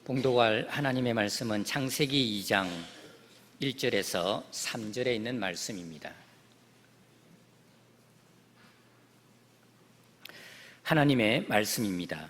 봉독할 하나님의 말씀은 창세기 2장 1절에서 3절에 있는 말씀입니다. 하나님의 말씀입니다.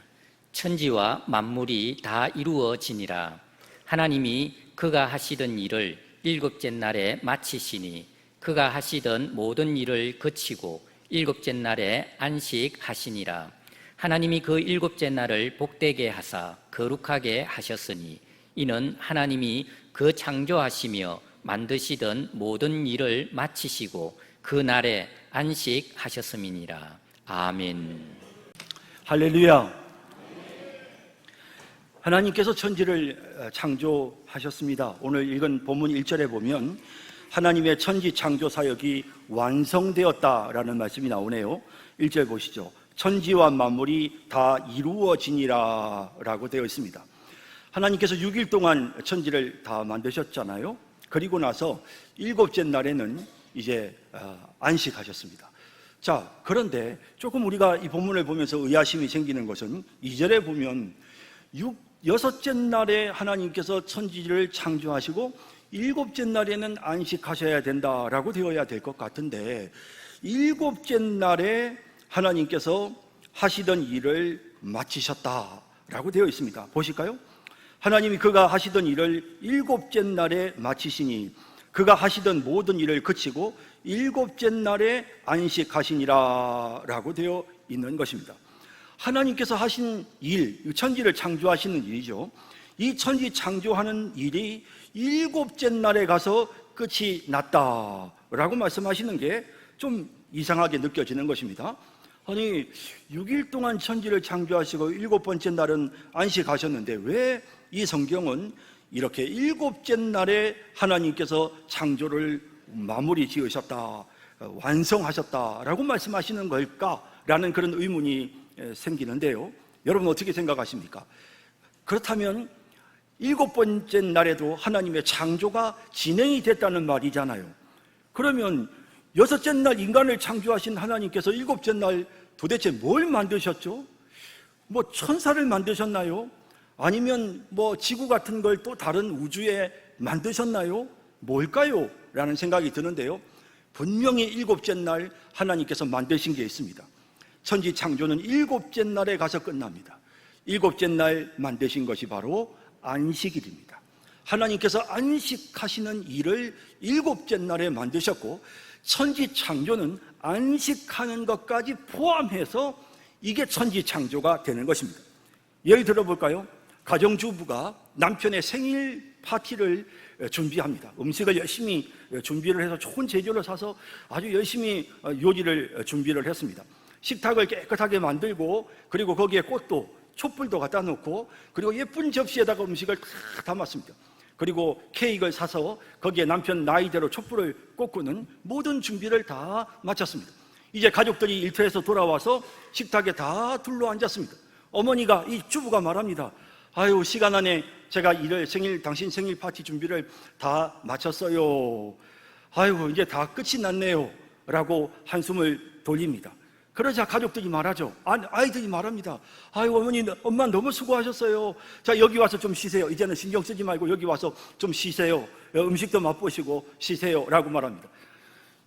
천지와 만물이 다 이루어지니라. 하나님이 그가 하시던 일을 일곱째 날에 마치시니 그가 하시던 모든 일을 그치고 일곱째 날에 안식하시니라. 하나님이 그 일곱째 날을 복되게 하사 거룩하게 하셨으니 이는 하나님이 그 창조하시며 만드시던 모든 일을 마치시고 그 날에 안식하셨음이니라. 아멘. 할렐루야. 하나님께서 천지를 창조하셨습니다. 오늘 읽은 본문 1절에 보면 하나님의 천지 창조 사역이 완성되었다라는 말씀이 나오네요. 1절 보시죠. 천지와 만물이 다 이루어지니라 라고 되어 있습니다. 하나님께서 6일 동안 천지를 다 만드셨잖아요. 그리고 나서 일곱째 날에는 이제 안식하셨습니다. 자, 그런데 조금 우리가 이 본문을 보면서 의아심이 생기는 것은 2절에 보면 여섯째 날에 하나님께서 천지를 창조하시고 일곱째 날에는 안식하셔야 된다라고 되어야 될 것 같은데, 일곱째 날에 하나님께서 하시던 일을 마치셨다라고 되어 있습니다. 보실까요? 하나님이 그가 하시던 일을 일곱째 날에 마치시니 그가 하시던 모든 일을 그치고 일곱째 날에 안식하시니라 라고 되어 있는 것입니다. 하나님께서 하신 일, 천지를 창조하시는 일이죠. 이 천지 창조하는 일이 일곱째 날에 가서 끝이 났다라고 말씀하시는 게 좀 이상하게 느껴지는 것입니다. 아니, 6일 동안 천지를 창조하시고 일곱 번째 날은 안식하셨는데 왜 이 성경은 이렇게 일곱째 날에 하나님께서 창조를 마무리 지으셨다, 완성하셨다라고 말씀하시는 걸까라는 그런 의문이 생기는데요. 여러분 어떻게 생각하십니까? 그렇다면 일곱 번째 날에도 하나님의 창조가 진행이 됐다는 말이잖아요. 그러면 여섯째 날 인간을 창조하신 하나님께서 일곱째 날 도대체 뭘 만드셨죠? 뭐 천사를 만드셨나요? 아니면 뭐 지구 같은 걸 또 다른 우주에 만드셨나요? 뭘까요? 라는 생각이 드는데요. 분명히 일곱째 날 하나님께서 만드신 게 있습니다. 천지 창조는 일곱째 날에 가서 끝납니다. 일곱째 날 만드신 것이 바로 안식일입니다. 하나님께서 안식하시는 일을 일곱째 날에 만드셨고, 천지 창조는 안식하는 것까지 포함해서 이게 천지 창조가 되는 것입니다. 예를 들어볼까요? 가정주부가 남편의 생일 파티를 준비합니다. 음식을 열심히 준비를 해서 좋은 재료를 사서 아주 열심히 요리를 준비를 했습니다. 식탁을 깨끗하게 만들고, 그리고 거기에 꽃도, 촛불도 갖다 놓고, 그리고 예쁜 접시에다가 음식을 다 담았습니다. 그리고 케이크를 사서 거기에 남편 나이대로 촛불을 꽂고는 모든 준비를 다 마쳤습니다. 이제 가족들이 일터에서 돌아와서 식탁에 다 둘러앉았습니다. 어머니가, 이 주부가 말합니다. 아유, 시간 안에 제가 당신 생일 파티 준비를 다 마쳤어요. 아유, 이제 다 끝이 났네요 라고 한숨을 돌립니다. 그러자 가족들이 말하죠. 아이들이 말합니다. 아유, 어머니, 엄마 너무 수고하셨어요. 자, 여기 와서 좀 쉬세요. 이제는 신경 쓰지 말고 여기 와서 좀 쉬세요. 음식도 맛보시고 쉬세요 라고 말합니다.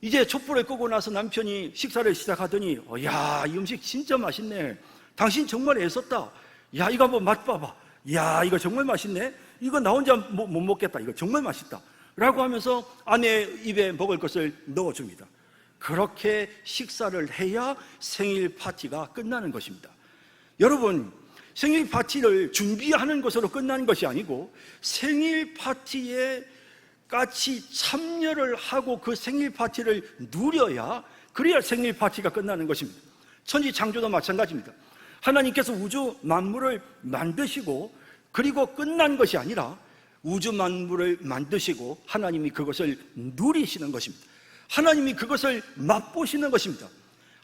이제 촛불을 끄고 나서 남편이 식사를 시작하더니 야, 이 음식 진짜 맛있네. 당신 정말 애썼다. 야, 이거 한번 맛봐봐. 야, 이거 정말 맛있네. 이거 나 혼자 못 먹겠다. 이거 정말 맛있다 라고 하면서 아내 입에 먹을 것을 넣어줍니다. 그렇게 식사를 해야 생일 파티가 끝나는 것입니다. 여러분, 생일 파티를 준비하는 것으로 끝나는 것이 아니고 생일 파티에 같이 참여를 하고 그 생일 파티를 누려야, 그래야 생일 파티가 끝나는 것입니다. 천지 창조도 마찬가지입니다. 하나님께서 우주 만물을 만드시고 그리고 끝난 것이 아니라 우주 만물을 만드시고 하나님이 그것을 누리시는 것입니다. 하나님이 그것을 맛보시는 것입니다.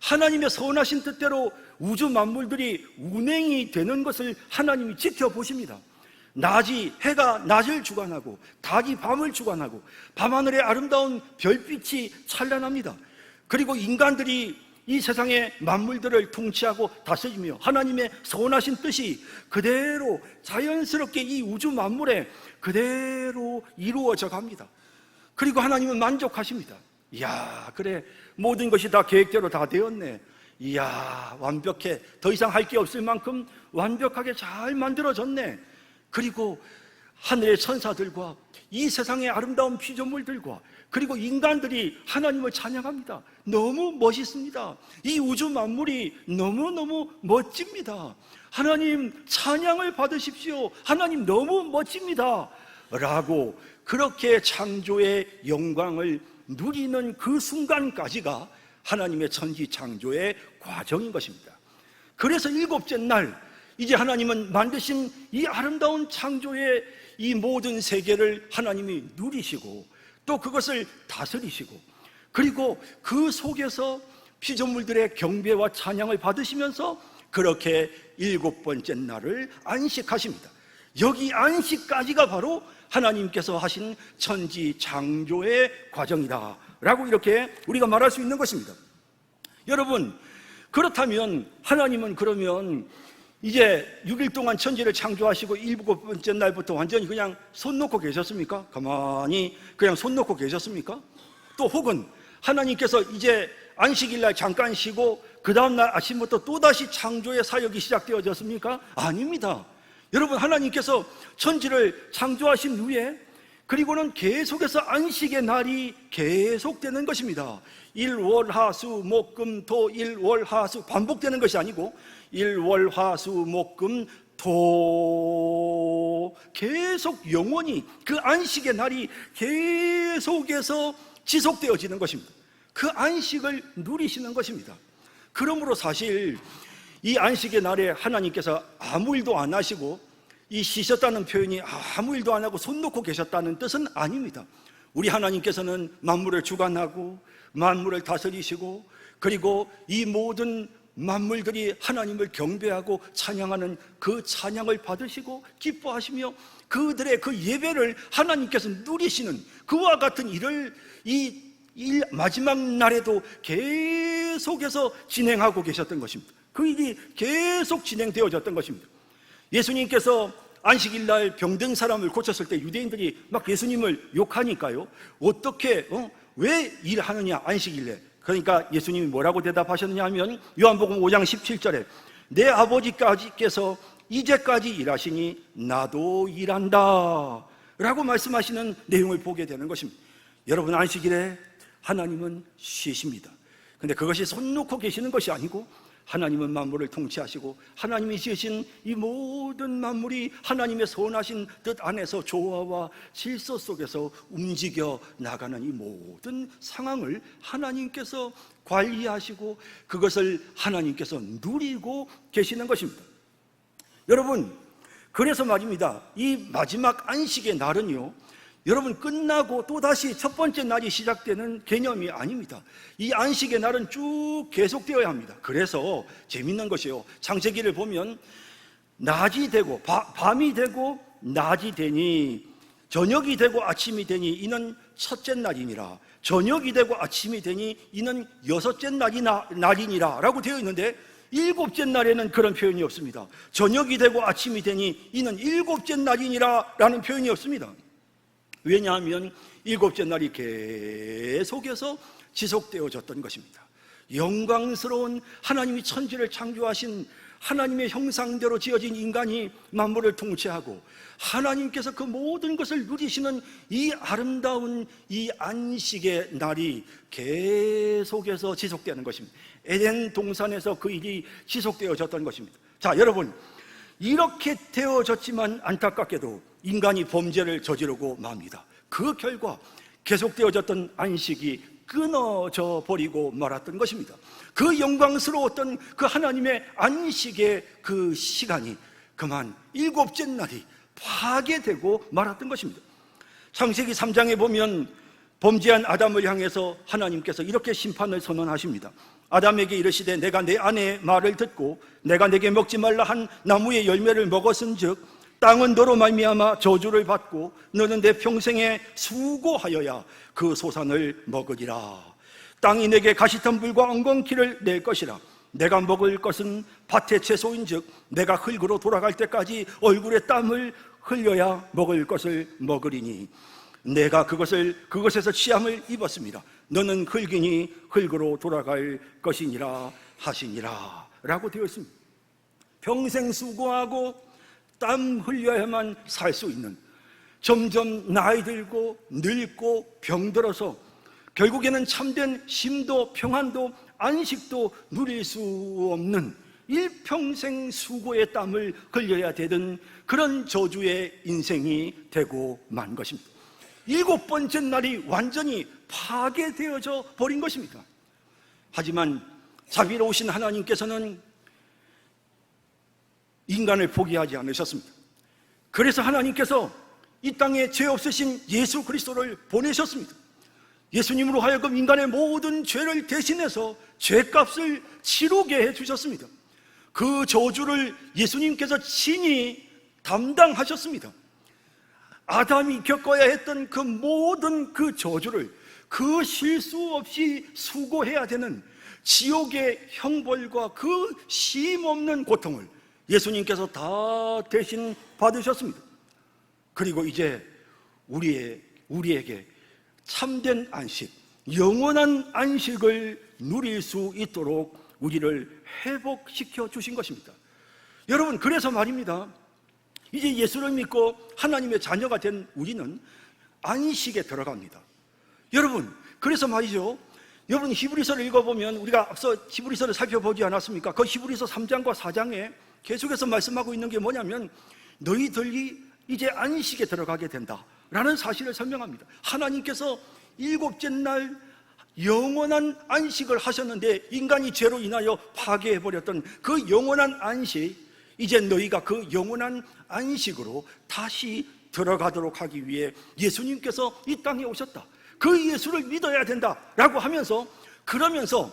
하나님의 선하신 뜻대로 우주 만물들이 운행이 되는 것을 하나님이 지켜보십니다. 해가 낮을 주관하고 닭이 밤을 주관하고 밤하늘의 아름다운 별빛이 찬란합니다. 그리고 인간들이 이 세상의 만물들을 통치하고 다스리며 하나님의 선하신 뜻이 그대로 자연스럽게 이 우주 만물에 그대로 이루어져 갑니다. 그리고 하나님은 만족하십니다. 이야, 그래, 모든 것이 다 계획대로 다 되었네. 이야, 완벽해. 더 이상 할 게 없을 만큼 완벽하게 잘 만들어졌네. 그리고 하늘의 천사들과 이 세상의 아름다운 피조물들과 그리고 인간들이 하나님을 찬양합니다. 너무 멋있습니다. 이 우주 만물이 너무너무 멋집니다. 하나님 찬양을 받으십시오. 하나님 너무 멋집니다. 라고 그렇게 창조의 영광을 누리는 그 순간까지가 하나님의 천지 창조의 과정인 것입니다. 그래서 일곱째 날 이제 하나님은 만드신 이 아름다운 창조의 이 모든 세계를 하나님이 누리시고 또 그것을 다스리시고 그리고 그 속에서 피조물들의 경배와 찬양을 받으시면서 그렇게 일곱 번째 날을 안식하십니다. 여기 안식까지가 바로 하나님께서 하신 천지 창조의 과정이다 라고 이렇게 우리가 말할 수 있는 것입니다. 여러분, 그렇다면 하나님은 그러면 이제 6일 동안 천지를 창조하시고 일곱 번째 날부터 완전히 그냥 손 놓고 계셨습니까? 가만히 그냥 손 놓고 계셨습니까? 또 혹은 하나님께서 이제 안식일 날 잠깐 쉬고 그 다음날 아침부터 또다시 창조의 사역이 시작되어졌습니까? 아닙니다. 여러분, 하나님께서 천지를 창조하신 후에 그리고는 계속해서 안식의 날이 계속되는 것입니다. 일월화수목금토 일월화수 반복되는 것이 아니고 일월화수목금토 계속 영원히 그 안식의 날이 계속해서 지속되어지는 것입니다. 그 안식을 누리시는 것입니다. 그러므로 사실 이 안식의 날에 하나님께서 아무 일도 안 하시고 이 쉬셨다는 표현이 아무 일도 안 하고 손 놓고 계셨다는 뜻은 아닙니다. 우리 하나님께서는 만물을 주관하고 만물을 다스리시고 그리고 이 모든 만물들이 하나님을 경배하고 찬양하는 그 찬양을 받으시고 기뻐하시며 그들의 그 예배를 하나님께서 누리시는 그와 같은 일을 이 마지막 날에도 계속해서 진행하고 계셨던 것입니다. 그 일이 계속 진행되어졌던 것입니다. 예수님께서 안식일 날 병든 사람을 고쳤을 때 유대인들이 막 예수님을 욕하니까요. 어떻게 왜 일하느냐 안식일에. 그러니까 예수님이 뭐라고 대답하셨느냐 하면 요한복음 5장 17절에 내 아버지께서 이제까지 일하시니 나도 일한다 라고 말씀하시는 내용을 보게 되는 것입니다. 여러분, 안식일에 하나님은 쉬십니다. 근데 그것이 손 놓고 계시는 것이 아니고 하나님은 만물을 통치하시고 하나님이 지으신 이 모든 만물이 하나님의 선하신 뜻 안에서 조화와 질서 속에서 움직여 나가는 이 모든 상황을 하나님께서 관리하시고 그것을 하나님께서 누리고 계시는 것입니다. 여러분, 그래서 말입니다. 이 마지막 안식의 날은요, 여러분 끝나고 또다시 첫 번째 날이 시작되는 개념이 아닙니다. 이 안식의 날은 쭉 계속되어야 합니다. 그래서 재밌는 것이요, 창세기를 보면 낮이 되고 밤이 되고 낮이 되니 저녁이 되고 아침이 되니 이는 첫째 날이니라, 저녁이 되고 아침이 되니 이는 여섯째 날이니라 라고 되어 있는데 일곱째 날에는 그런 표현이 없습니다. 저녁이 되고 아침이 되니 이는 일곱째 날이니라 라는 표현이 없습니다. 왜냐하면 일곱째 날이 계속해서 지속되어졌던 것입니다. 영광스러운 하나님이 천지를 창조하신 하나님의 형상대로 지어진 인간이 만물을 통치하고 하나님께서 그 모든 것을 누리시는 이 아름다운 이 안식의 날이 계속해서 지속되는 것입니다. 에덴 동산에서 그 일이 지속되어졌던 것입니다. 자, 여러분, 이렇게 되어졌지만 안타깝게도 인간이 범죄를 저지르고 맙니다. 그 결과 계속되어졌던 안식이 끊어져 버리고 말았던 것입니다. 그 영광스러웠던 그 하나님의 안식의 그 시간이 그만 일곱째 날이 파괴되고 말았던 것입니다. 창세기 3장에 보면 범죄한 아담을 향해서 하나님께서 이렇게 심판을 선언하십니다. 아담에게 이르시되 내가 내 아내의 말을 듣고 내가 내게 먹지 말라 한 나무의 열매를 먹었은즉 땅은 너로 말미암아 저주를 받고 너는 내 평생에 수고하여야 그 소산을 먹으리라. 땅이 내게 가시덤불과 엉겅퀴를 낼 것이라. 내가 먹을 것은 밭의 채소인즉 내가 흙으로 돌아갈 때까지 얼굴에 땀을 흘려야 먹을 것을 먹으리니 내가 그것에서 취함을 입었습니다. 너는 흙이니 흙으로 돌아갈 것이니라 하시니라 라고 되어 있습니다. 평생 수고하고 땀 흘려야만 살 수 있는, 점점 나이 들고 늙고 병들어서 결국에는 참된 쉼도 평안도 안식도 누릴 수 없는 일평생 수고의 땀을 흘려야 되는 그런 저주의 인생이 되고 만 것입니다. 7번째 날이 완전히 파괴되어져 버린 것입니다. 하지만 자비로우신 하나님께서는 인간을 포기하지 않으셨습니다. 그래서 하나님께서 이 땅에 죄 없으신 예수 그리스도를 보내셨습니다. 예수님으로 하여금 인간의 모든 죄를 대신해서 죄값을 치르게 해주셨습니다. 그 저주를 예수님께서 친히 담당하셨습니다. 아담이 겪어야 했던 그 모든 그 저주를 그 실수 없이 수고해야 되는 지옥의 형벌과 그 쉼없는 고통을 예수님께서 다 대신 받으셨습니다. 그리고 이제 우리에게 참된 안식, 영원한 안식을 누릴 수 있도록 우리를 회복시켜 주신 것입니다. 여러분, 그래서 말입니다. 이제 예수를 믿고 하나님의 자녀가 된 우리는 안식에 들어갑니다. 여러분, 그래서 말이죠. 여러분, 히브리서를 읽어보면 우리가 앞서 히브리서를 살펴보지 않았습니까? 그 히브리서 3장과 4장에 계속해서 말씀하고 있는 게 뭐냐면 너희들이 이제 안식에 들어가게 된다라는 사실을 설명합니다. 하나님께서 7째 날 영원한 안식을 하셨는데 인간이 죄로 인하여 파괴해버렸던 그 영원한 안식, 이제 너희가 그 영원한 안식으로 다시 들어가도록 하기 위해 예수님께서 이 땅에 오셨다. 그 예수를 믿어야 된다라고 하면서, 그러면서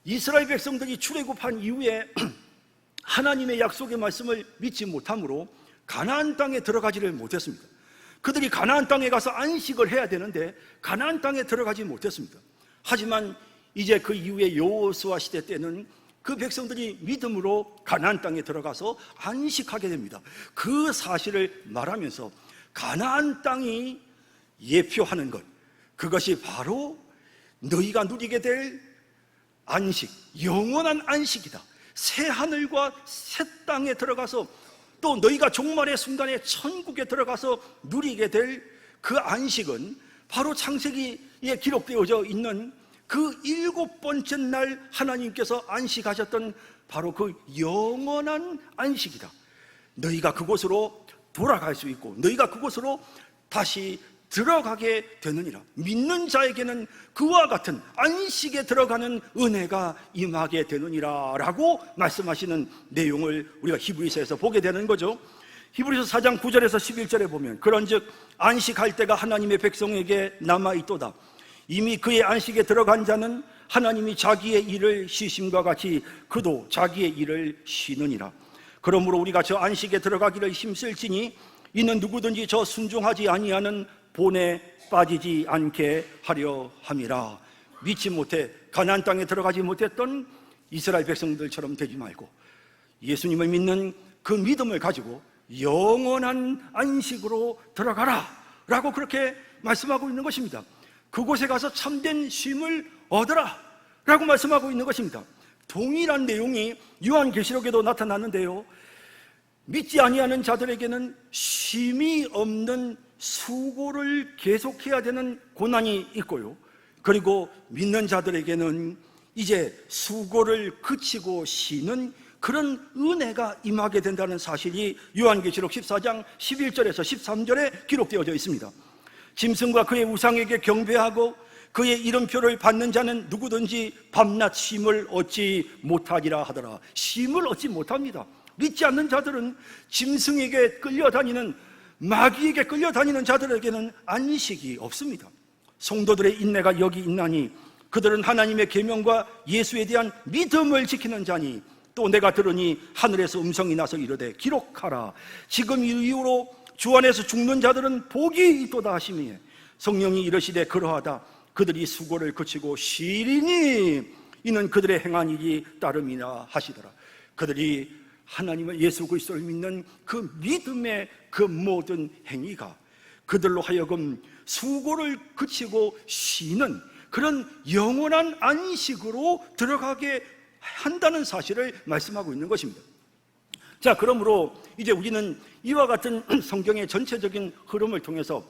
이스라엘 백성들이 출애굽한 이후에 하나님의 약속의 말씀을 믿지 못함으로 가나안 땅에 들어가지를 못했습니다. 그들이 가나안 땅에 가서 안식을 해야 되는데 가나안 땅에 들어가지 못했습니다. 하지만 이제 그 이후에 여호수아 시대 때는 그 백성들이 믿음으로 가나안 땅에 들어가서 안식하게 됩니다. 그 사실을 말하면서 가나안 땅이 예표하는 것, 그것이 바로 너희가 누리게 될 안식, 영원한 안식이다. 새 하늘과 새 땅에 들어가서 또 너희가 종말의 순간에 천국에 들어가서 누리게 될 그 안식은 바로 창세기에 기록되어져 있는 그 7번째 날 하나님께서 안식하셨던 바로 그 영원한 안식이다. 너희가 그곳으로 돌아갈 수 있고 너희가 그곳으로 다시 들어가게 되느니라. 믿는 자에게는 그와 같은 안식에 들어가는 은혜가 임하게 되느니라 라고 말씀하시는 내용을 우리가 히브리서에서 보게 되는 거죠. 히브리서 4장 9절에서 11절에 보면 그런즉 안식할 때가 하나님의 백성에게 남아있도다. 이미 그의 안식에 들어간 자는 하나님이 자기의 일을 쉬심과 같이 그도 자기의 일을 쉬느니라. 그러므로 우리가 저 안식에 들어가기를 힘쓸지니 이는 누구든지 저 순종하지 아니하는 본에 빠지지 않게 하려 함이라. 믿지 못해 가나안 땅에 들어가지 못했던 이스라엘 백성들처럼 되지 말고 예수님을 믿는 그 믿음을 가지고 영원한 안식으로 들어가라 라고 그렇게 말씀하고 있는 것입니다. 그곳에 가서 참된 쉼을 얻어라 라고 말씀하고 있는 것입니다. 동일한 내용이 요한계시록에도 나타나는데요, 믿지 아니하는 자들에게는 쉼이 없는 수고를 계속해야 되는 고난이 있고요, 그리고 믿는 자들에게는 이제 수고를 그치고 쉬는 그런 은혜가 임하게 된다는 사실이 요한계시록 14장 11절에서 13절에 기록되어져 있습니다. 짐승과 그의 우상에게 경배하고 그의 이름표를 받는 자는 누구든지 밤낮 쉼을 얻지 못하리라 하더라. 쉼을 얻지 못합니다. 믿지 않는 자들은 짐승에게 끌려다니는, 마귀에게 끌려다니는 자들에게는 안식이 없습니다. 성도들의 인내가 여기 있나니 그들은 하나님의 계명과 예수에 대한 믿음을 지키는 자니 또 내가 들으니 하늘에서 음성이 나서 이르되 기록하라. 지금 이후로 주 안에서 죽는 자들은 복이 있도다 하시며 성령이 이르시되 그러하다. 그들이 수고를 그치고 쉬리니 이는 그들의 행한 일이 따름이나 하시더라. 그들이 하나님을 예수 그리스도를 믿는 그 믿음의 그 모든 행위가 그들로 하여금 수고를 그치고 쉬는 그런 영원한 안식으로 들어가게 한다는 사실을 말씀하고 있는 것입니다. 자, 그러므로 이제 우리는 이와 같은 성경의 전체적인 흐름을 통해서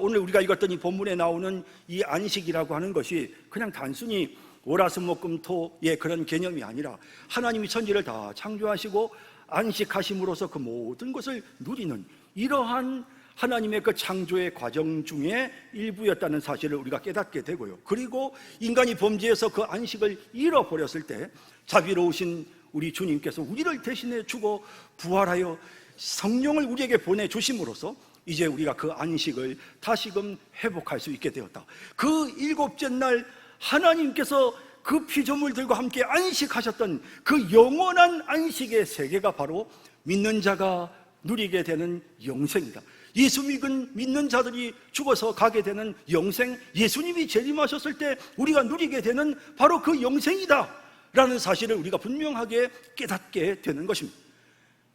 오늘 우리가 읽었던 이 본문에 나오는 이 안식이라고 하는 것이 그냥 단순히 월화수목금토의 그런 개념이 아니라 하나님이 천지를 다 창조하시고 안식하심으로써 그 모든 것을 누리는 이러한 하나님의 그 창조의 과정 중에 일부였다는 사실을 우리가 깨닫게 되고요. 그리고 인간이 범죄해서 그 안식을 잃어버렸을 때 자비로우신 우리 주님께서 우리를 대신해 주고 부활하여 성령을 우리에게 보내주심으로써 이제 우리가 그 안식을 다시금 회복할 수 있게 되었다. 그 일곱째 날 하나님께서 그 피조물들과 함께 안식하셨던 그 영원한 안식의 세계가 바로 믿는 자가 누리게 되는 영생이다. 예수 믿는 자들이 죽어서 가게 되는 영생, 예수님이 재림하셨을 때 우리가 누리게 되는 바로 그 영생이다 라는 사실을 우리가 분명하게 깨닫게 되는 것입니다.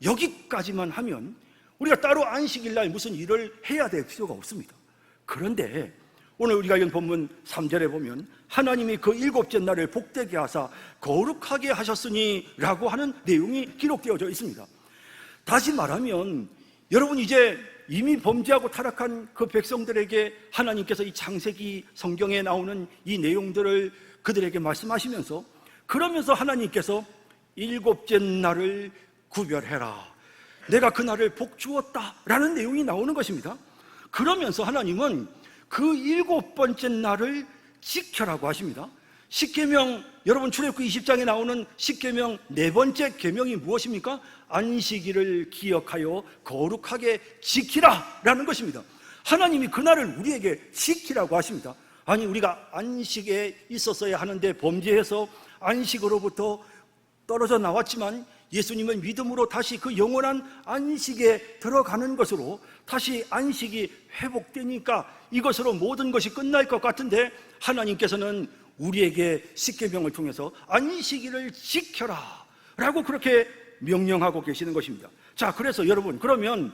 여기까지만 하면 우리가 따로 안식일날 무슨 일을 해야 될 필요가 없습니다. 그런데 오늘 우리가 읽은 본문 3절에 보면 하나님이 그 일곱째 날을 복되게 하사 거룩하게 하셨으니 라고 하는 내용이 기록되어져 있습니다. 다시 말하면 여러분, 이제 이미 범죄하고 타락한 그 백성들에게 하나님께서 이 창세기 성경에 나오는 이 내용들을 그들에게 말씀하시면서, 그러면서 하나님께서 일곱째 날을 구별해라, 내가 그 날을 복 주었다 라는 내용이 나오는 것입니다. 그러면서 하나님은 그 일곱 번째 날을 지켜라고 하십니다. 십계명, 여러분 출애굽기 20장에 나오는 십계명 네 번째 계명이 무엇입니까? 안식일을 기억하여 거룩하게 지키라 라는 것입니다. 하나님이 그날을 우리에게 지키라고 하십니다. 아니, 우리가 안식에 있었어야 하는데 범죄해서 안식으로부터 떨어져 나왔지만 예수님은 믿음으로 다시 그 영원한 안식에 들어가는 것으로 다시 안식이 회복되니까 이것으로 모든 것이 끝날 것 같은데, 하나님께서는 우리에게 십계명을 통해서 안식일을 지켜라 라고 그렇게 명령하고 계시는 것입니다. 자, 그래서 여러분, 그러면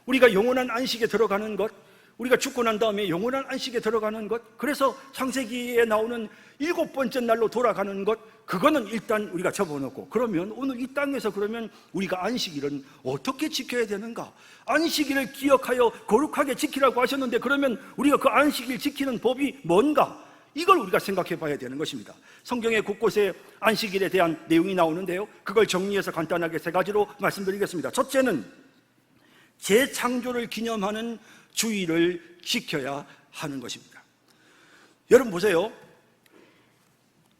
우리가 영원한 안식에 들어가는 것, 우리가 죽고 난 다음에 영원한 안식에 들어가는 것, 그래서 창세기에 나오는 일곱 번째 날로 돌아가는 것, 그거는 일단 우리가 접어놓고, 그러면 오늘 이 땅에서 그러면 우리가 안식일은 어떻게 지켜야 되는가? 안식일을 기억하여 거룩하게 지키라고 하셨는데, 그러면 우리가 그 안식일 지키는 법이 뭔가? 이걸 우리가 생각해 봐야 되는 것입니다. 성경의 곳곳에 안식일에 대한 내용이 나오는데요, 그걸 정리해서 간단하게 세 가지로 말씀드리겠습니다. 첫째는 재창조를 기념하는 주일을 지켜야 하는 것입니다. 여러분 보세요,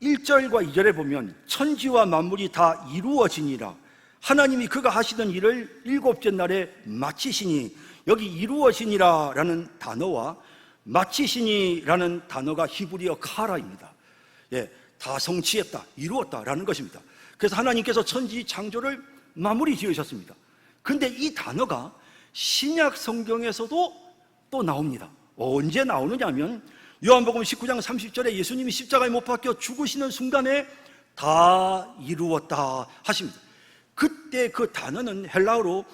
1절과 2절에 보면 천지와 만물이 다 이루어지니라, 하나님이 그가 하시던 일을 일곱째 날에 마치시니, 여기 이루어지니라 라는 단어와 마치시니라는 단어가 히브리어 카라입니다. 다 성취했다, 이루었다라는 것입니다. 그래서 하나님께서 천지 창조를 마무리 지으셨습니다. 근데 이 단어가 신약 성경에서도 또 나옵니다. 언제 나오느냐 하면 요한복음 19장 30절에 예수님이 십자가에 못 박혀 죽으시는 순간에 다 이루었다 하십니다. 그때 그 단어는 헬라어로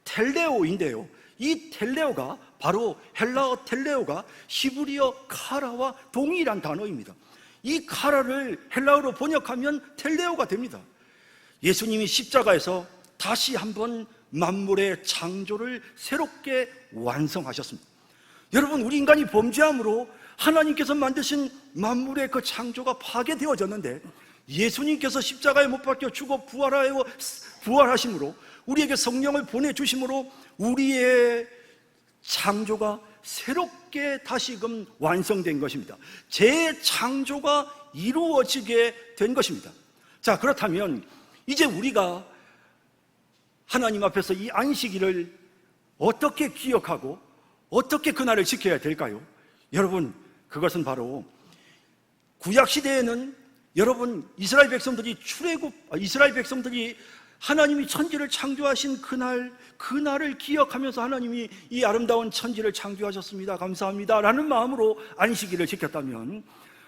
텔레오인데요, 이 텔레오가 바로 헬라어 텔레오가 히브리어 카라와 동일한 단어입니다. 이 카라를 헬라어로 번역하면 텔레오가 됩니다. 예수님이 십자가에서 다시 한번 만물의 창조를 새롭게 완성하셨습니다. 여러분, 우리 인간이 범죄함으로 하나님께서 만드신 만물의 그 창조가 파괴되어졌는데, 예수님께서 십자가에 못 박혀 죽어 부활하심으로 우리에게 성령을 보내주심으로 우리의 창조가 새롭게 다시금 완성된 것입니다. 재창조가 이루어지게 된 것입니다. 자, 그렇다면 이제 우리가 하나님 앞에서 이 안식일을 어떻게 기억하고 어떻게 그날을 지켜야 될까요? 여러분, 그것은 바로 구약 시대에는 여러분 이스라엘 백성들이 하나님이 천지를 창조하신 그날을 기억하면서 하나님이 이 아름다운 천지를 창조하셨습니다, 감사합니다 라는 마음으로 안식일을 지켰다면,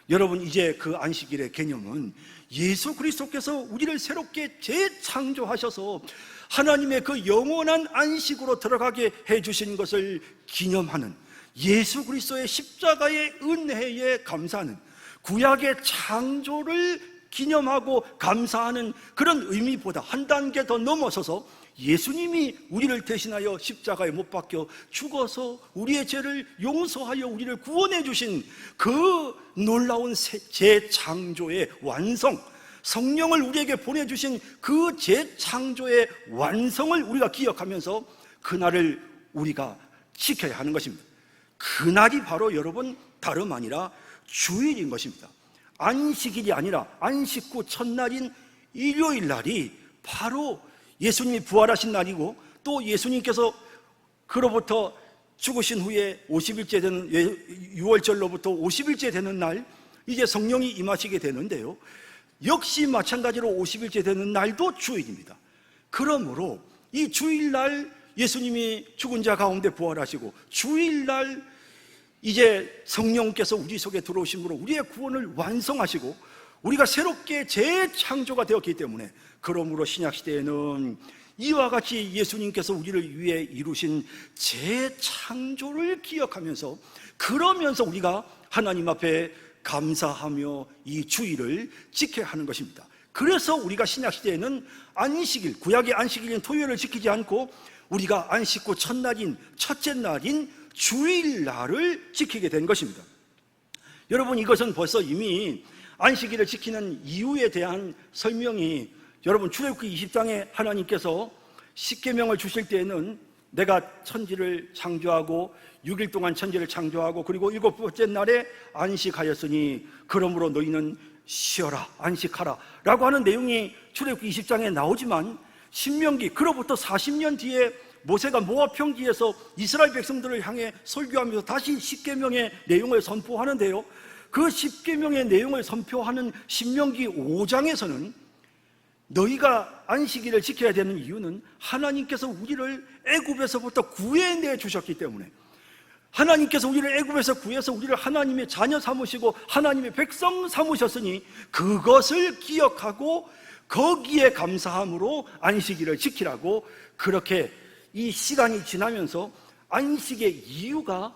여러분 이제 그 안식일의 개념은 예수 그리스도께서 우리를 새롭게 재창조하셔서 하나님의 그 영원한 안식으로 들어가게 해주신 것을 기념하는, 예수 그리스도의 십자가의 은혜에 감사하는, 구약의 창조를 기념하고 감사하는 그런 의미보다 한 단계 더 넘어서서 예수님이 우리를 대신하여 십자가에 못 박혀 죽어서 우리의 죄를 용서하여 우리를 구원해 주신 그 놀라운 재창조의 완성, 성령을 우리에게 보내주신 그 재창조의 완성을 우리가 기억하면서 그날을 우리가 지켜야 하는 것입니다. 그날이 바로 여러분 다름 아니라 주일인 것입니다. 안식일이 아니라 안식 후 첫날인 일요일 날이 바로 예수님이 부활하신 날이고, 또 예수님께서 그로부터 죽으신 후에 50일째 되는 유월절로부터 50일째 되는 날 이제 성령이 임하시게 되는데요, 역시 마찬가지로 50일째 되는 날도 주일입니다. 그러므로 이 주일날 예수님이 죽은 자 가운데 부활하시고, 주일날 이제 성령께서 우리 속에 들어오심으로 우리의 구원을 완성하시고 우리가 새롭게 재창조가 되었기 때문에, 그러므로 신약시대에는 이와 같이 예수님께서 우리를 위해 이루신 재창조를 기억하면서, 그러면서 우리가 하나님 앞에 감사하며 이 주일을 지켜야 하는 것입니다. 그래서 우리가 신약시대에는 안식일, 구약의 안식일인 토요일을 지키지 않고 우리가 안식 후 첫날인 첫째 날인 주일날을 지키게 된 것입니다. 여러분, 이것은 벌써 이미 안식일을 지키는 이유에 대한 설명이, 여러분 출애굽기 20장에 하나님께서 십계명을 주실 때에는 내가 천지를 창조하고 6일 동안 천지를 창조하고 그리고 7번째 날에 안식하였으니 그러므로 너희는 쉬어라, 안식하라 라고 하는 내용이 출애굽기 20장에 나오지만, 신명기 그로부터 40년 뒤에 모세가 모압 평지에서 이스라엘 백성들을 향해 설교하면서 다시 십계명의 내용을 선포하는데요, 그 십계명의 내용을 선포하는 신명기 5장에서는 너희가 안식일을 지켜야 되는 이유는 하나님께서 우리를 애굽에서부터 구해내 주셨기 때문에, 하나님께서 우리를 애굽에서 구해서 우리를 하나님의 자녀 삼으시고 하나님의 백성 삼으셨으니 그것을 기억하고 거기에 감사함으로 안식일을 지키라고, 그렇게 이 시간이 지나면서 안식의 이유가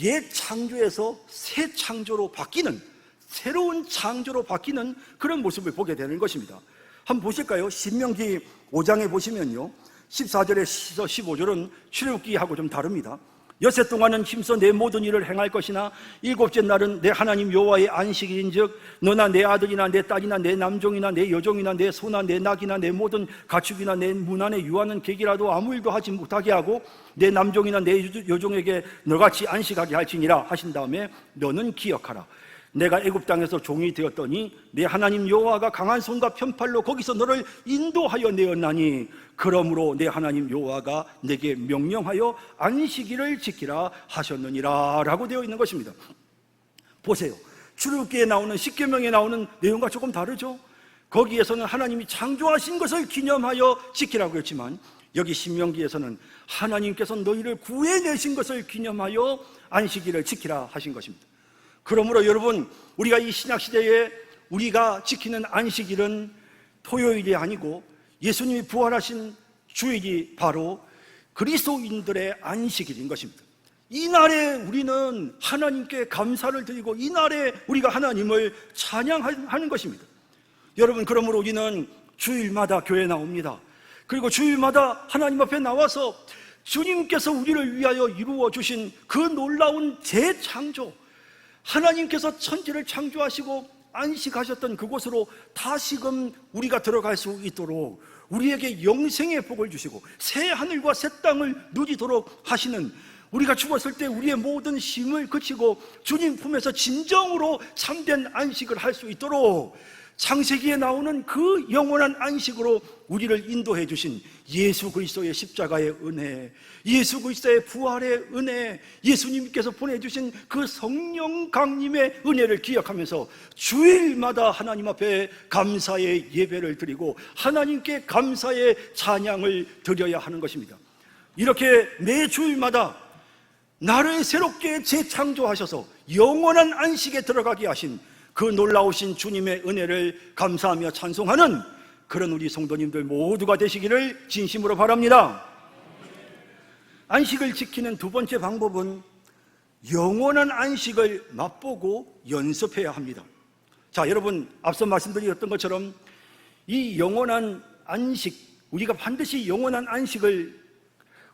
옛 창조에서 새 창조로 바뀌는, 새로운 창조로 바뀌는 그런 모습을 보게 되는 것입니다. 한번 보실까요? 신명기 5장에 보시면요, 14절에서 15절은 출애굽기하고 좀 다릅니다. 여세 동안은 힘써 내 모든 일을 행할 것이나 일곱째 날은 내 하나님 여호와의 안식일인즉 너나 내 아들이나 내 딸이나 내 남종이나 내 여종이나 내 소나 내 낙이나 내 모든 가축이나 내 문 안에 유하는 객이라도 아무 일도 하지 못하게 하고 내 남종이나 내 여종에게 너같이 안식하게 할지니라 하신 다음에 너는 기억하라. 내가 애굽 땅에서 종이 되었더니 내 하나님 여호와가 강한 손과 편팔로 거기서 너를 인도하여 내었나니 그러므로 내 하나님 여호와가 내게 명령하여 안식일을 지키라 하셨느니라 라고 되어 있는 것입니다. 보세요, 출애굽기에 나오는 십계명에 나오는 내용과 조금 다르죠. 거기에서는 하나님이 창조하신 것을 기념하여 지키라고 했지만, 여기 신명기에서는 하나님께서 너희를 구해내신 것을 기념하여 안식일을 지키라 하신 것입니다. 그러므로 여러분, 우리가 이 신약시대에 우리가 지키는 안식일은 토요일이 아니고 예수님이 부활하신 주일이 바로 그리스도인들의 안식일인 것입니다. 이날에 우리는 하나님께 감사를 드리고 이날에 우리가 하나님을 찬양하는 것입니다. 여러분, 그러므로 우리는 주일마다 교회에 나옵니다. 그리고 주일마다 하나님 앞에 나와서 주님께서 우리를 위하여 이루어 주신 그 놀라운 재창조, 하나님께서 천지를 창조하시고 안식하셨던 그곳으로 다시금 우리가 들어갈 수 있도록 우리에게 영생의 복을 주시고 새 하늘과 새 땅을 누리도록 하시는, 우리가 죽었을 때 우리의 모든 힘을 그치고 주님 품에서 진정으로 참된 안식을 할 수 있도록 창세기에 나오는 그 영원한 안식으로 우리를 인도해 주신 예수 그리스도의 십자가의 은혜, 예수 그리스도의 부활의 은혜, 예수님께서 보내주신 그 성령 강림의 은혜를 기억하면서 주일마다 하나님 앞에 감사의 예배를 드리고 하나님께 감사의 찬양을 드려야 하는 것입니다. 이렇게 매 주일마다 나를 새롭게 재창조하셔서 영원한 안식에 들어가게 하신 그 놀라우신 주님의 은혜를 감사하며 찬송하는 그런 우리 성도님들 모두가 되시기를 진심으로 바랍니다. 안식을 지키는 두 번째 방법은 영원한 안식을 맛보고 연습해야 합니다. 자, 여러분, 앞서 말씀드렸던 것처럼 이 영원한 안식, 우리가 반드시 영원한 안식을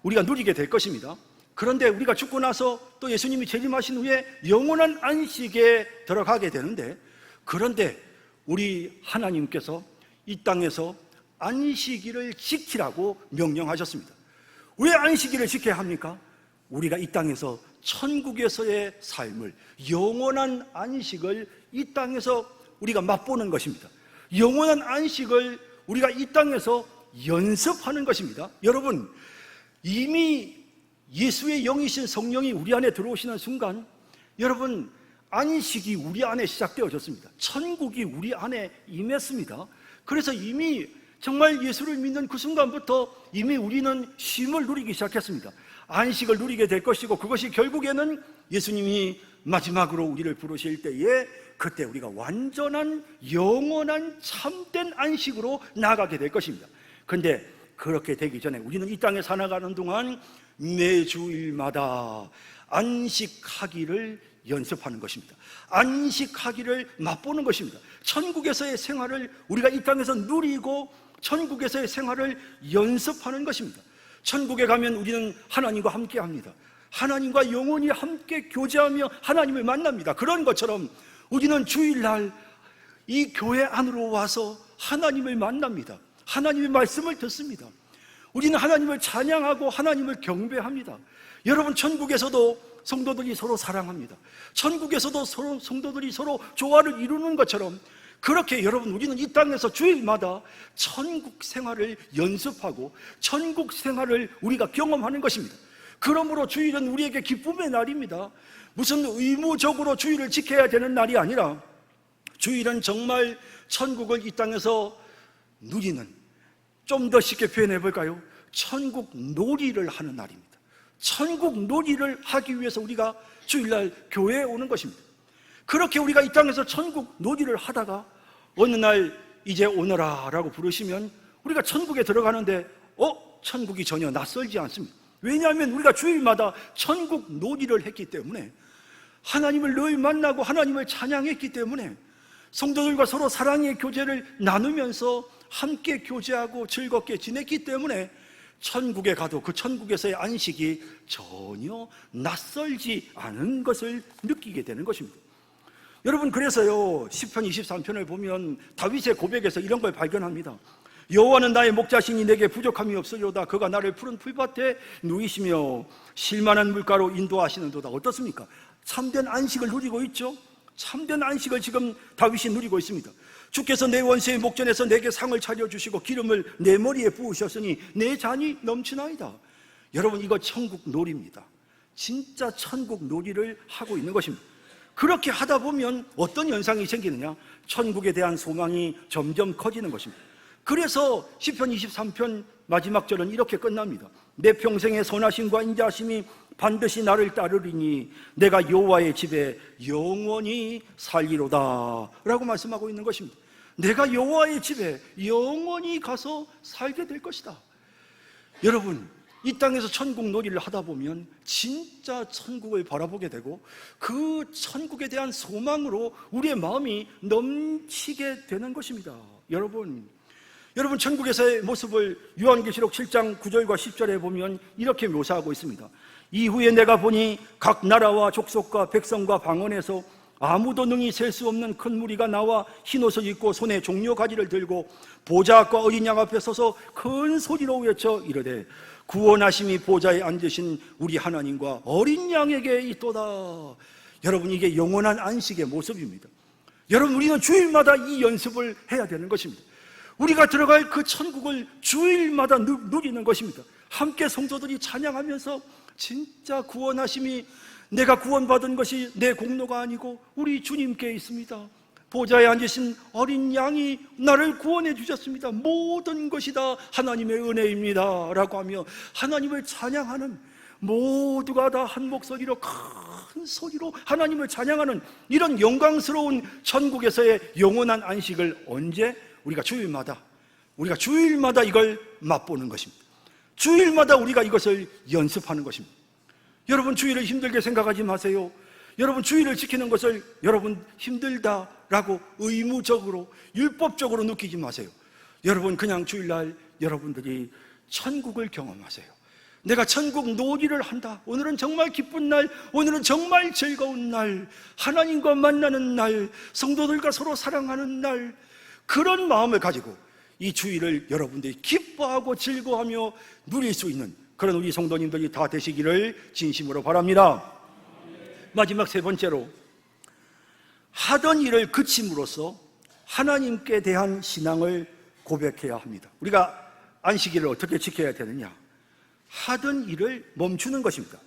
우리가 누리게 될 것입니다. 그런데 우리가 죽고 나서 또 예수님이 재림하신 후에 영원한 안식에 들어가게 되는데, 그런데 우리 하나님께서 이 땅에서 안식일을 지키라고 명령하셨습니다. 왜 안식일을 지켜야 합니까? 우리가 이 땅에서 천국에서의 삶을, 영원한 안식을 이 땅에서 우리가 맛보는 것입니다. 영원한 안식을 우리가 이 땅에서 연습하는 것입니다. 여러분, 이미 예수의 영이신 성령이 우리 안에 들어오시는 순간 여러분, 안식이 우리 안에 시작되어졌습니다. 천국이 우리 안에 임했습니다. 그래서 이미 정말 예수를 믿는 그 순간부터 이미 우리는 쉼을 누리기 시작했습니다. 안식을 누리게 될 것이고, 그것이 결국에는 예수님이 마지막으로 우리를 부르실 때에 그때 우리가 완전한 영원한 참된 안식으로 나아가게 될 것입니다. 그런데 그렇게 되기 전에 우리는 이 땅에 살아가는 동안 매주일마다 안식하기를 연습하는 것입니다. 안식하기를 맛보는 것입니다. 천국에서의 생활을 우리가 이 땅에서 누리고 천국에서의 생활을 연습하는 것입니다. 천국에 가면 우리는 하나님과 함께 합니다. 하나님과 영원히 함께 교제하며 하나님을 만납니다. 그런 것처럼 우리는 주일날 이 교회 안으로 와서 하나님을 만납니다. 하나님의 말씀을 듣습니다. 우리는 하나님을 찬양하고 하나님을 경배합니다. 여러분, 천국에서도 성도들이 서로 사랑합니다. 천국에서도 성도들이 서로 조화를 이루는 것처럼 그렇게 여러분, 우리는 이 땅에서 주일마다 천국 생활을 연습하고 천국 생활을 우리가 경험하는 것입니다. 그러므로 주일은 우리에게 기쁨의 날입니다. 무슨 의무적으로 주일을 지켜야 되는 날이 아니라 주일은 정말 천국을 이 땅에서 누리는, 좀 더 쉽게 표현해 볼까요? 천국 놀이를 하는 날입니다. 천국 놀이를 하기 위해서 우리가 주일날 교회에 오는 것입니다. 그렇게 우리가 이 땅에서 천국 놀이를 하다가 어느 날 이제 오너라 라고 부르시면 우리가 천국에 들어가는데 천국이 전혀 낯설지 않습니다. 왜냐하면 우리가 주일마다 천국 놀이를 했기 때문에, 하나님을 늘 만나고 하나님을 찬양했기 때문에, 성도들과 서로 사랑의 교제를 나누면서 함께 교제하고 즐겁게 지냈기 때문에 천국에 가도 그 천국에서의 안식이 전혀 낯설지 않은 것을 느끼게 되는 것입니다. 여러분, 그래서요, 시편 23편을 보면 다윗의 고백에서 이런 걸 발견합니다. 여호와는 나의 목자시니 내게 부족함이 없으리로다. 그가 나를 푸른 풀밭에 누이시며 실만한 물가로 인도하시는도다. 어떻습니까? 참된 안식을 누리고 있죠. 참된 안식을 지금 다윗이 누리고 있습니다. 주께서 내 원수의 목전에서 내게 상을 차려주시고 기름을 내 머리에 부으셨으니 내 잔이 넘치나이다. 여러분, 이거 천국 놀이입니다. 진짜 천국 놀이를 하고 있는 것입니다. 그렇게 하다 보면 어떤 현상이 생기느냐? 천국에 대한 소망이 점점 커지는 것입니다. 그래서 시편 23편 마지막 절은 이렇게 끝납니다. 내 평생의 선하심과 인자하심이 반드시 나를 따르리니 내가 여호와의 집에 영원히 살리로다 라고 말씀하고 있는 것입니다. 내가 여호와의 집에 영원히 가서 살게 될 것이다. 여러분, 이 땅에서 천국 놀이를 하다 보면 진짜 천국을 바라보게 되고 그 천국에 대한 소망으로 우리의 마음이 넘치게 되는 것입니다. 여러분, 천국에서의 모습을 요한계시록 7장 9절과 10절에 보면 이렇게 묘사하고 있습니다. 이후에 내가 보니 각 나라와 족속과 백성과 방언에서 아무도 능히 셀 수 없는 큰 무리가 나와 흰옷을 입고 손에 종려 가지를 들고 보좌 앞과 어린 양 앞에 서서 큰 소리로 외쳐 이르되 구원하심이 보좌에 앉으신 우리 하나님과 어린 양에게 있도다. 여러분, 이게 영원한 안식의 모습입니다. 여러분, 우리는 주일마다 이 연습을 해야 되는 것입니다. 우리가 들어갈 그 천국을 주일마다 누리는 것입니다. 함께 성도들이 찬양하면서 진짜 구원하심이, 내가 구원받은 것이 내 공로가 아니고 우리 주님께 있습니다. 보좌에 앉으신 어린 양이 나를 구원해 주셨습니다. 모든 것이 다 하나님의 은혜입니다 라고 하며 하나님을 찬양하는, 모두가 다 한 목소리로 큰 소리로 하나님을 찬양하는 이런 영광스러운 천국에서의 영원한 안식을 언제? 우리가 주일마다 이걸 맛보는 것입니다. 주일마다 우리가 이것을 연습하는 것입니다. 여러분, 주일을 힘들게 생각하지 마세요. 여러분, 주일을 지키는 것을 여러분 힘들다라고 의무적으로, 율법적으로 느끼지 마세요. 여러분, 그냥 주일날 여러분들이 천국을 경험하세요. 내가 천국 놀이를 한다. 오늘은 정말 기쁜 날, 오늘은 정말 즐거운 날, 하나님과 만나는 날, 성도들과 서로 사랑하는 날, 그런 마음을 가지고 이 주일을 여러분들이 기뻐하고 즐거워하며 누릴 수 있는 그런 우리 성도님들이 다 되시기를 진심으로 바랍니다. 마지막 세 번째로, 하던 일을 그침으로써 하나님께 대한 신앙을 고백해야 합니다. 우리가 안식일을 어떻게 지켜야 되느냐? 하던 일을 멈추는 것입니다.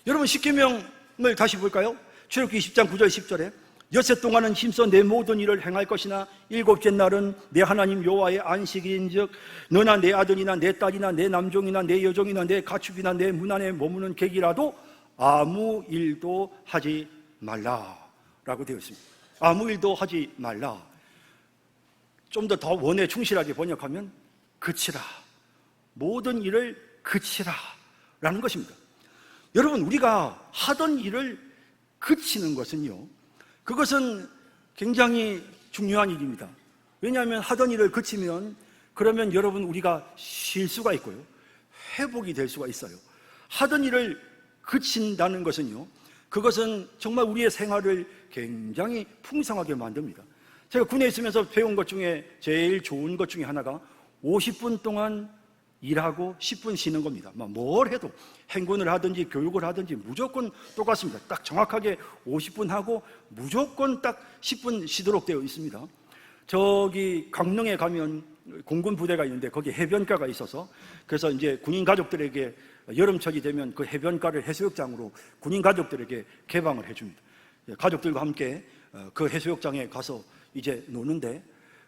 여러분, 십계명을 다시 볼까요? 출애굽기 20장 9절 10절에 엿새 동안은 힘써 내 모든 일을 행할 것이나 일곱째 날은 내 하나님 여호와의 안식일인즉 너나 내 아들이나 내 딸이나 내 남종이나 내 여종이나 내 가축이나 내 문 안에 머무는 객이라도 아무 일도 하지 말라라고 되어 있습니다. 아무 일도 하지 말라. 좀 더 원에 충실하게 번역하면 그치라, 모든 일을 그치라 라는 것입니다. 여러분, 우리가 하던 일을 그치는 것은요, 그것은 굉장히 중요한 일입니다. 왜냐하면 하던 일을 그치면, 그러면 여러분, 우리가 쉴 수가 있고요, 회복이 될 수가 있어요. 하던 일을 그친다는 것은요, 그것은 정말 우리의 생활을 굉장히 풍성하게 만듭니다. 제가 군에 있으면서 배운 것 중에 제일 좋은 것 중에 하나가 50분 동안 일하고 10분 쉬는 겁니다. 뭘 해도, 행군을 하든지 교육을 하든지 무조건 똑같습니다. 딱 정확하게 50분 하고 무조건 딱 10분 쉬도록 되어 있습니다. 저기 강릉에 가면 공군 부대가 있는데 거기 해변가가 있어서, 그래서 이제 군인 가족들에게 여름철이 되면 그 해변가를 해수욕장으로 군인 가족들에게 개방을 해줍니다. 가족들과 함께 그 해수욕장에 가서 이제 노는데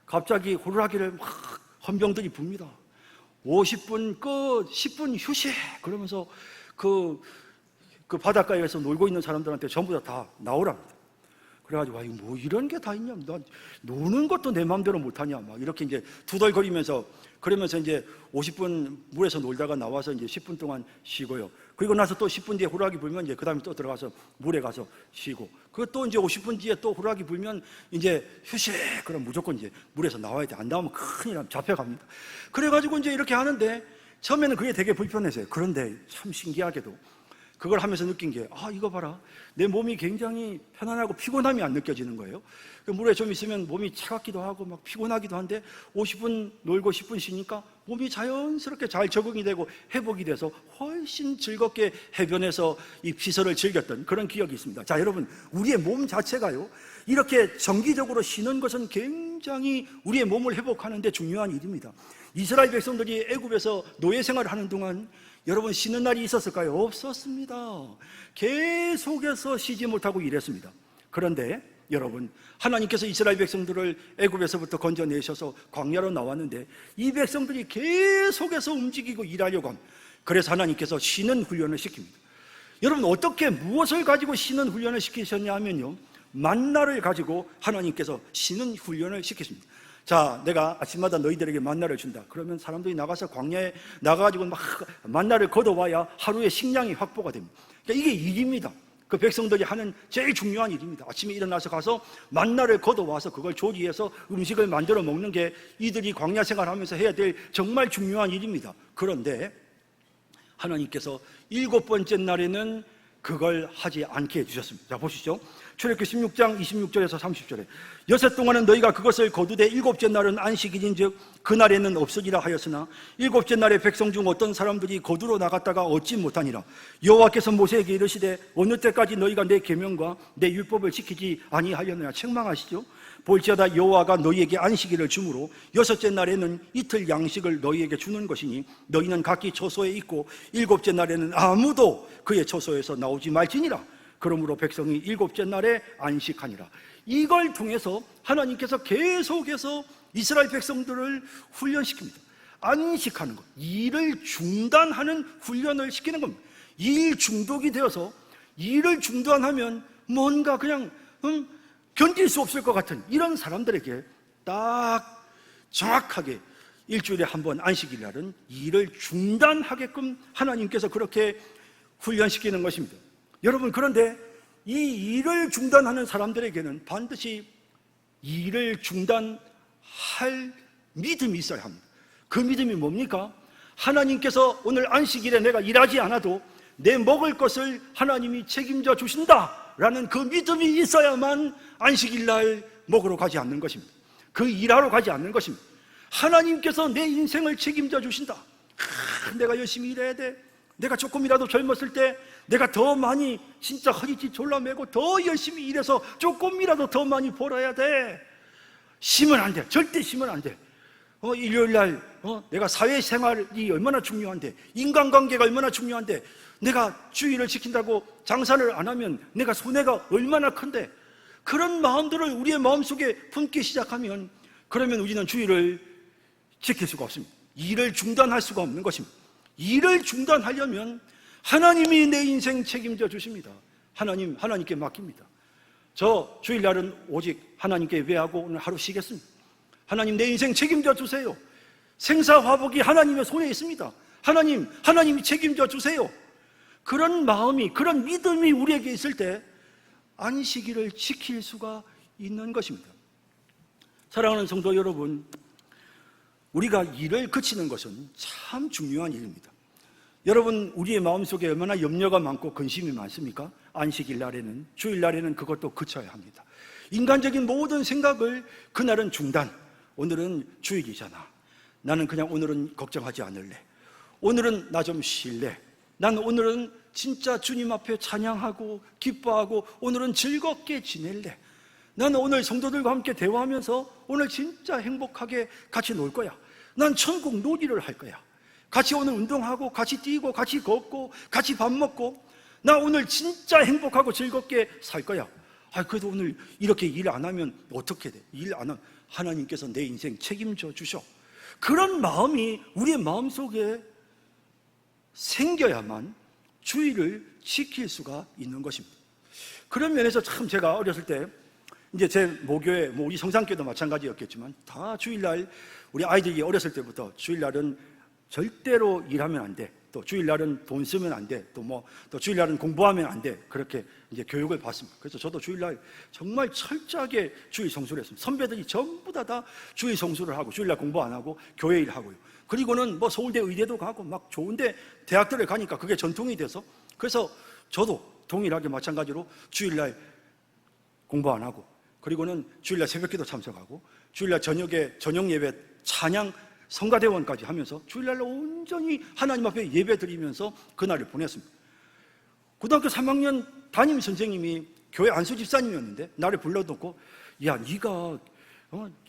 갑자기 호루라기를 막 헌병들이 붑니다. 50분 끝, 10분 휴식! 그러면서 그 바닷가에서 놀고 있는 사람들한테 전부 다 나오랍니다. 그래가지고, 아, 이거 뭐 이런 게 다 있냐? 나 노는 것도 내 마음대로 못하냐? 막 이렇게 이제 투덜거리면서, 그러면서 이제 50분 물에서 놀다가 나와서 이제 10분 동안 쉬고요. 그리고 나서 또 10분 뒤에 호루라기 불면 이제 그 다음에 또 들어가서 물에 가서 쉬고, 그리고 또 이제 50분 뒤에 또 호루라기 불면 이제 휴식! 그럼 무조건 이제 물에서 나와야 돼. 안 나오면 큰일 나면 잡혀갑니다. 그래가지고 이제 이렇게 하는데 처음에는 그게 되게 불편했어요. 그런데 참 신기하게도 그걸 하면서 느낀 게, 아, 이거 봐라. 내 몸이 굉장히 편안하고 피곤함이 안 느껴지는 거예요. 물에 좀 있으면 몸이 차갑기도 하고 막 피곤하기도 한데 50분 놀고 10분 쉬니까 몸이 자연스럽게 잘 적응이 되고 회복이 돼서 훨씬 즐겁게 해변에서 이 피서를 즐겼던 그런 기억이 있습니다. 자, 여러분, 우리의 몸 자체가요, 이렇게 정기적으로 쉬는 것은 굉장히 우리의 몸을 회복하는 데 중요한 일입니다. 이스라엘 백성들이 애굽에서 노예 생활을 하는 동안 여러분 쉬는 날이 있었을까요? 없었습니다. 계속해서 쉬지 못하고 일했습니다. 그런데 여러분, 하나님께서 이스라엘 백성들을 애굽에서부터 건져내셔서 광야로 나왔는데 이 백성들이 계속해서 움직이고 일하려고 합니다. 그래서 하나님께서 쉬는 훈련을 시킵니다. 여러분, 어떻게 무엇을 가지고 쉬는 훈련을 시키셨냐 하면요, 만나를 가지고 하나님께서 쉬는 훈련을 시키십니다. 자, 내가 아침마다 너희들에게 만나를 준다. 그러면 사람들이 나가서 광야에 나가가지고 막 만나를 걷어와야 하루의 식량이 확보가 됩니다. 그러니까 이게 일입니다. 그 백성들이 하는 제일 중요한 일입니다. 아침에 일어나서 가서 만나를 걷어와서 그걸 조리해서 음식을 만들어 먹는 게 이들이 광야 생활하면서 해야 될 정말 중요한 일입니다. 그런데 하나님께서 7번째 날에는 그걸 하지 않게 해주셨습니다. 자, 보시죠. 출애굽기 16장 26절에서 30절에 엿새 동안은 너희가 그것을 거두되 7째 날은 안식일인즉 그날에는 없으리라 하였으나 7째 날에 백성 중 어떤 사람들이 거두러 나갔다가 얻지 못하니라. 여호와께서 모세에게 이르시되 어느 때까지 너희가 내 계명과 내 율법을 지키지 아니하려느냐. 책망하시죠. 볼지어다 여호와가 너희에게 안식일을 주므로 여섯째 날에는 이틀 양식을 너희에게 주는 것이니 너희는 각기 처소에 있고 일곱째 날에는 아무도 그의 처소에서 나오지 말지니라. 그러므로 백성이 일곱째 날에 안식하니라. 이걸 통해서 하나님께서 계속해서 이스라엘 백성들을 훈련시킵니다. 안식하는 것, 일을 중단하는 훈련을 시키는 겁니다. 일 중독이 되어서 일을 중단하면 뭔가 그냥 견딜 수 없을 것 같은 이런 사람들에게 딱 정확하게 일주일에 한 번 안식일 날은 일을 중단하게끔 하나님께서 그렇게 훈련시키는 것입니다. 여러분, 그런데 이 일을 중단하는 사람들에게는 반드시 일을 중단할 믿음이 있어야 합니다. 그 믿음이 뭡니까? 하나님께서 오늘 안식일에 내가 일하지 않아도 내 먹을 것을 하나님이 책임져 주신다라는 그 믿음이 있어야만 안식일 날 먹으러 가지 않는 것입니다. 그 일하러 가지 않는 것입니다. 하나님께서 내 인생을 책임져 주신다. 내가 열심히 일해야 돼. 내가 조금이라도 젊었을 때 내가 더 많이 진짜 허리띠 졸라매고 더 열심히 일해서 조금이라도 더 많이 벌어야 돼. 쉬면 안 돼. 절대 쉬면 안 돼. 일요일 날 내가 사회생활이 얼마나 중요한데, 인간관계가 얼마나 중요한데, 내가 주의를 지킨다고 장사를 안 하면 내가 손해가 얼마나 큰데, 그런 마음들을 우리의 마음속에 품기 시작하면 그러면 우리는 주의를 지킬 수가 없습니다. 일을 중단할 수가 없는 것입니다. 일을 중단하려면 하나님이 내 인생 책임져 주십니다. 하나님께 맡깁니다. 저 주일날은 오직 하나님께 예배하고 오늘 하루 쉬겠습니다. 하나님, 내 인생 책임져 주세요. 생사화복이 하나님의 손에 있습니다. 하나님이 책임져 주세요. 그런 마음이, 그런 믿음이 우리에게 있을 때 안식일을 지킬 수가 있는 것입니다. 사랑하는 성도 여러분, 우리가 일을 그치는 것은 참 중요한 일입니다. 여러분, 우리의 마음속에 얼마나 염려가 많고 근심이 많습니까? 안식일 날에는, 주일 날에는 그것도 그쳐야 합니다. 인간적인 모든 생각을 그날은 중단, 오늘은 주일이잖아, 나는 그냥 오늘은 걱정하지 않을래, 오늘은 나 좀 쉴래, 난 오늘은 진짜 주님 앞에 찬양하고 기뻐하고 오늘은 즐겁게 지낼래, 나는 오늘 성도들과 함께 대화하면서 오늘 진짜 행복하게 같이 놀 거야, 난 천국 놀이를 할 거야, 같이 오늘 운동하고 같이 뛰고 같이 걷고 같이 밥 먹고 나 오늘 진짜 행복하고 즐겁게 살 거야. 그래도 오늘 이렇게 일 안 하면 어떻게 돼? 일 안 하면 하나님께서 내 인생 책임져 주셔. 그런 마음이 우리의 마음속에 생겨야만 주의를 지킬 수가 있는 것입니다. 그런 면에서 참 제가 어렸을 때 이제 제 모교회, 우리 성산교도 마찬가지였겠지만 다 주일날 우리 아이들이 어렸을 때부터 주일날은 절대로 일하면 안 돼. 또 주일날은 돈 쓰면 안 돼. 또 주일날은 공부하면 안 돼. 그렇게 이제 교육을 받습니다. 그래서 저도 주일날 정말 철저하게 주일 성수를 했습니다. 선배들이 전부 다 주일 성수를 하고 주일날 공부 안 하고 교회 일 하고요. 그리고는 서울대 의대도 가고 막 좋은데 대학들을 가니까 그게 전통이 돼서 그래서 저도 동일하게 마찬가지로 주일날 공부 안 하고 그리고는 주일날 새벽기도 참석하고 주일날 저녁에 저녁 예배 찬양 성가대원까지 하면서 주일날 온전히 하나님 앞에 예배 드리면서 그날을 보냈습니다. 고등학교 3학년 담임 선생님이 교회 안수 집사님이었는데 나를 불러놓고 야, 네가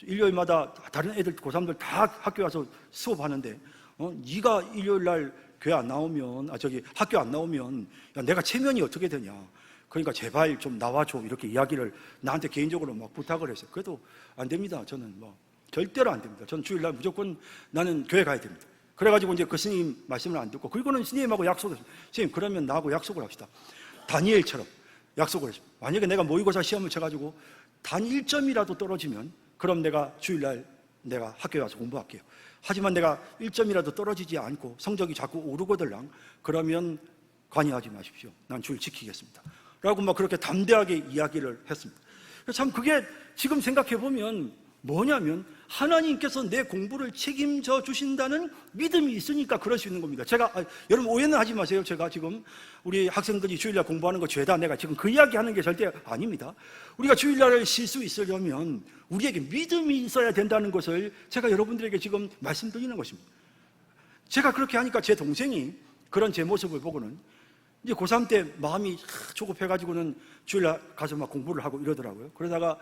일요일마다 다른 애들 고3들 다 학교 와서 수업하는데 네가 일요일날 교회 안 나오면 학교 안 나오면 야, 내가 체면이 어떻게 되냐, 그러니까 제발 좀 나와줘, 이렇게 이야기를 나한테 개인적으로 막 부탁을 했어요. 그래도 안 됩니다. 저는 절대로 안 됩니다. 저는 주일날 무조건 나는 교회 가야 됩니다. 그래가지고 이제 그 스님 말씀을 안 듣고 그리고는 스님하고 약속을 했어요. 스님, 그러면 나하고 약속을 합시다. 다니엘처럼 약속을 했습니다. 만약에 내가 모의고사 시험을 쳐가지고 단 1점이라도 떨어지면 그럼 내가 주일날 내가 학교에 와서 공부할게요. 하지만 내가 1점이라도 떨어지지 않고 성적이 자꾸 오르고들랑 그러면 관여하지 마십시오. 난 주일 지키겠습니다. 라고 막 그렇게 담대하게 이야기를 했습니다. 참 그게 지금 생각해보면 뭐냐면 하나님께서 내 공부를 책임져 주신다는 믿음이 있으니까 그럴 수 있는 겁니다. 여러분 오해는 하지 마세요. 제가 지금 우리 학생들이 주일날 공부하는 거 죄다, 내가 지금 그 이야기 하는 게 절대 아닙니다. 우리가 주일날을 쉴 수 있으려면 우리에게 믿음이 있어야 된다는 것을 제가 여러분들에게 지금 말씀드리는 것입니다. 제가 그렇게 하니까 제 동생이 그런 제 모습을 보고는 이제 고3 때 마음이 조급해가지고는 주일날 가서 막 공부를 하고 이러더라고요. 그러다가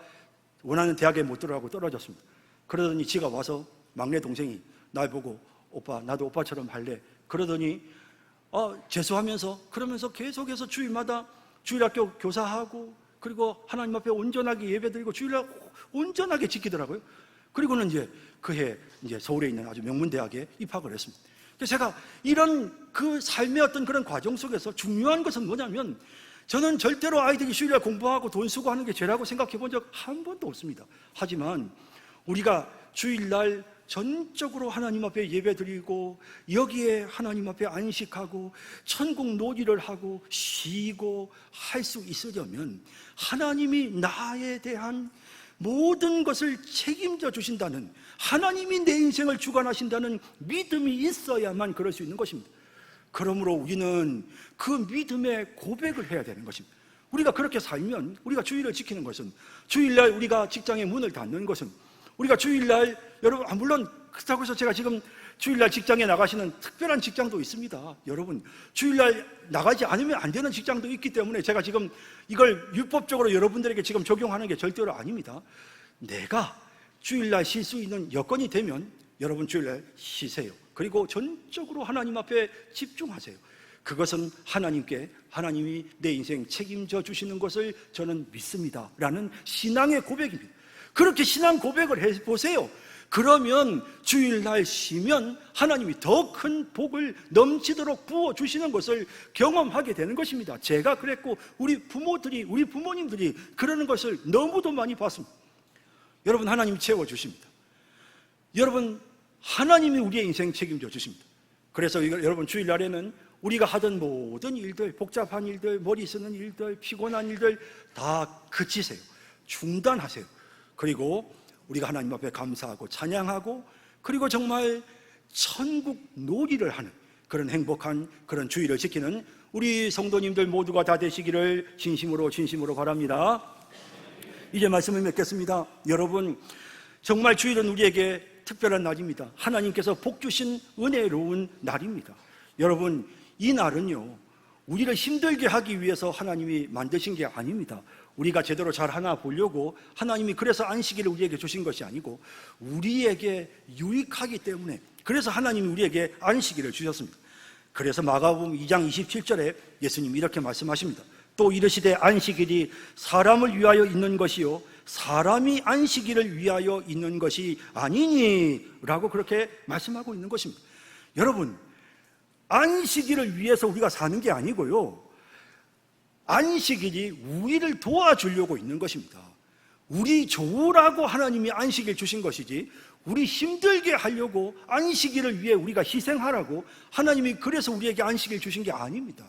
원하는 대학에 못 들어가고 떨어졌습니다. 그러더니 지가 와서 막내 동생이 날 보고 오빠 나도 오빠처럼 할래. 그러더니 그러면서 계속해서 주일마다 주일학교 교사하고 그리고 하나님 앞에 온전하게 예배드리고 주일날 온전하게 지키더라고요. 그리고는 이제 그해 서울에 있는 아주 명문대학에 입학을 했습니다. 그래서 제가 이런 그 삶의 어떤 그런 과정 속에서 중요한 것은 뭐냐면 저는 절대로 아이들이 주일날 공부하고 돈 쓰고 하는 게 죄라고 생각해 본 적 한 번도 없습니다. 하지만 우리가 주일날 전적으로 하나님 앞에 예배드리고 여기에 하나님 앞에 안식하고 천국 놀이를 하고 쉬고 할 수 있으려면 하나님이 나에 대한 모든 것을 책임져 주신다는, 하나님이 내 인생을 주관하신다는 믿음이 있어야만 그럴 수 있는 것입니다. 그러므로 우리는 그 믿음의 고백을 해야 되는 것입니다. 우리가 그렇게 살면, 우리가 주일을 지키는 것은, 주일날 우리가 직장의 문을 닫는 것은, 우리가 주일날, 여러분, 물론 그렇다고 해서 제가 지금 주일날 직장에 나가시는 특별한 직장도 있습니다. 여러분, 주일날 나가지 않으면 안 되는 직장도 있기 때문에 제가 지금 이걸 율법적으로 여러분들에게 지금 적용하는 게 절대로 아닙니다. 내가 주일날 쉴 수 있는 여건이 되면 여러분 주일날 쉬세요. 그리고 전적으로 하나님 앞에 집중하세요. 그것은 하나님이 내 인생 책임져 주시는 것을 저는 믿습니다 라는 신앙의 고백입니다. 그렇게 신앙 고백을 해보세요. 그러면 주일날 쉬면 하나님이 더 큰 복을 넘치도록 부어주시는 것을 경험하게 되는 것입니다. 제가 그랬고 우리 부모님들이 그러는 것을 너무도 많이 봤습니다. 여러분, 하나님이 채워주십니다. 여러분, 하나님이 우리의 인생 책임져 주십니다. 그래서 여러분 주일날에는 우리가 하던 모든 일들, 복잡한 일들, 머리 쓰는 일들, 피곤한 일들 다 그치세요. 중단하세요. 그리고 우리가 하나님 앞에 감사하고 찬양하고 그리고 정말 천국 놀이를 하는 그런 행복한 그런 주일을 지키는 우리 성도님들 모두가 다 되시기를 진심으로 바랍니다. 이제 말씀을 맺겠습니다. 여러분, 정말 주일은 우리에게 특별한 날입니다. 하나님께서 복 주신 은혜로운 날입니다. 여러분, 이 날은요, 우리를 힘들게 하기 위해서 하나님이 만드신 게 아닙니다. 우리가 제대로 잘 하나 보려고 하나님이 그래서 안식일을 우리에게 주신 것이 아니고 우리에게 유익하기 때문에, 그래서 하나님이 우리에게 안식일을 주셨습니다. 그래서 마가복음 2장 27절에 예수님이 이렇게 말씀하십니다. 또 이르시되 안식일이 사람을 위하여 있는 것이요 사람이 안식일을 위하여 있는 것이 아니니 라고 그렇게 말씀하고 있는 것입니다. 여러분, 안식일을 위해서 우리가 사는 게 아니고요, 안식일이 우리를 도와주려고 있는 것입니다. 우리 좋으라고 하나님이 안식일 주신 것이지 우리 힘들게 하려고 안식일을 위해 우리가 희생하라고 하나님이 그래서 우리에게 안식일 주신 게 아닙니다.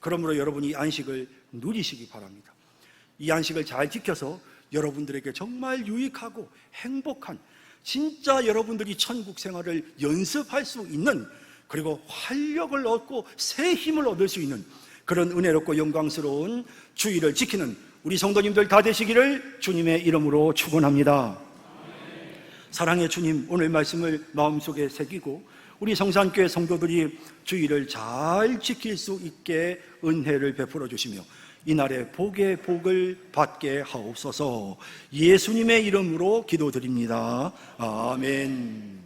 그러므로 여러분이 안식을 누리시기 바랍니다. 이 안식을 잘 지켜서 여러분들에게 정말 유익하고 행복한, 진짜 여러분들이 천국 생활을 연습할 수 있는, 그리고 활력을 얻고 새 힘을 얻을 수 있는 그런 은혜롭고 영광스러운 주일을 지키는 우리 성도님들 다 되시기를 주님의 이름으로 축원합니다. 사랑의 주님, 오늘 말씀을 마음속에 새기고 우리 성산교회 성도들이 주일을 잘 지킬 수 있게 은혜를 베풀어 주시며 이날에 복의 복을 받게 하옵소서. 예수님의 이름으로 기도드립니다. 아멘.